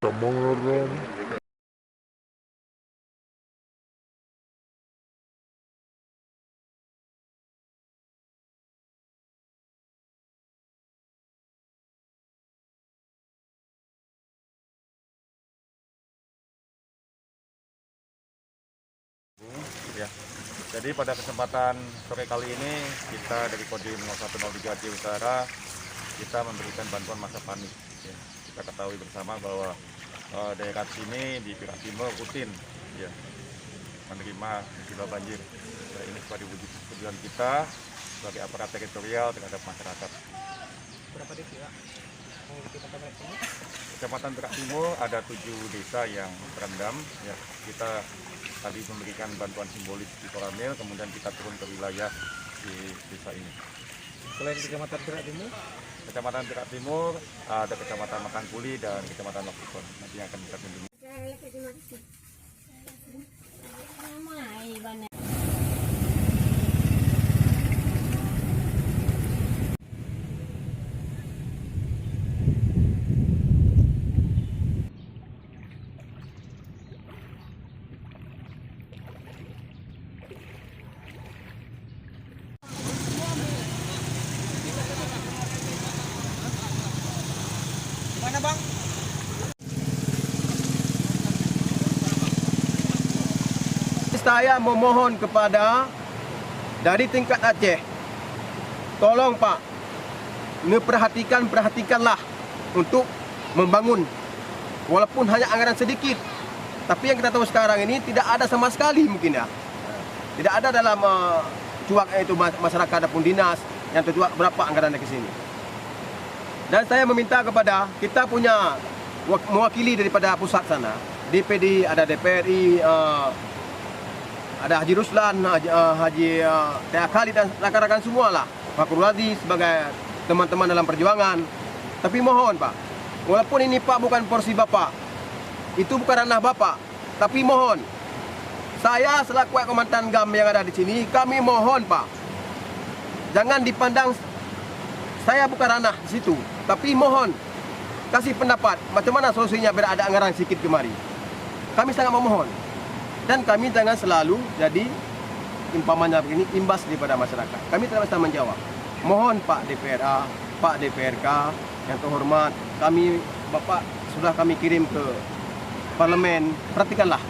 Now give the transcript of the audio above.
Mengerem. Ya, jadi pada kesempatan sore kali ini kita dari Kodim 0103 Aceh Utara kita memberikan bantuan masa panik. Ya, kita ketahui bersama bahwa daerah sini di Perak Timur rutin ya, menerima musibah banjir. Ya, ini sebagai wujud kepedulian kita sebagai aparat teritorial terhadap masyarakat. Berapa desa ya? Kecamatan Perak Timur ada 7 desa yang terendam. Ya, kita tadi memberikan bantuan simbolis di Koramil, kemudian kita turun ke wilayah di desa ini. Selain Kecamatan Perak Timur, Kecamatan Perak Timur ada Kecamatan Makangkuli dan Kecamatan Loksikon. Nanti yang akan kita kunjungi. mana bang? Saya memohon kepada dari tingkat Aceh, tolong Pak, perhatikanlah untuk membangun, walaupun hanya anggaran sedikit. Tapi yang kita tahu sekarang ini tidak ada sama sekali mungkin ya, tidak ada dalam cuak itu masyarakat ataupun dinas yang tercuak berapa anggaran ke sini. Dan saya meminta kepada kita punya mewakili daripada pusat sana, DPD, ada DPRI, ada Haji Ruslan, Haji Tia Khalid dan rakan-rakan semua lah, Pak Kurwadi sebagai teman-teman dalam perjuangan. Tapi mohon Pak, walaupun ini Pak bukan porsi Bapak, itu bukan ranah Bapak, tapi mohon, saya selaku komandan GAM yang ada di sini, kami mohon Pak, jangan dipandang saya bukan ranah di situ, tapi mohon kasih pendapat macam mana solusinya biar ada anggaran sedikit kemari. Kami sangat memohon. Dan kami jangan selalu jadi umpamanya begini imbas daripada masyarakat. Kami tidak bisa menjawab. Mohon Pak DPRA, Pak DPRK yang terhormat, Bapak sudah kami kirim ke parlemen, perhatikanlah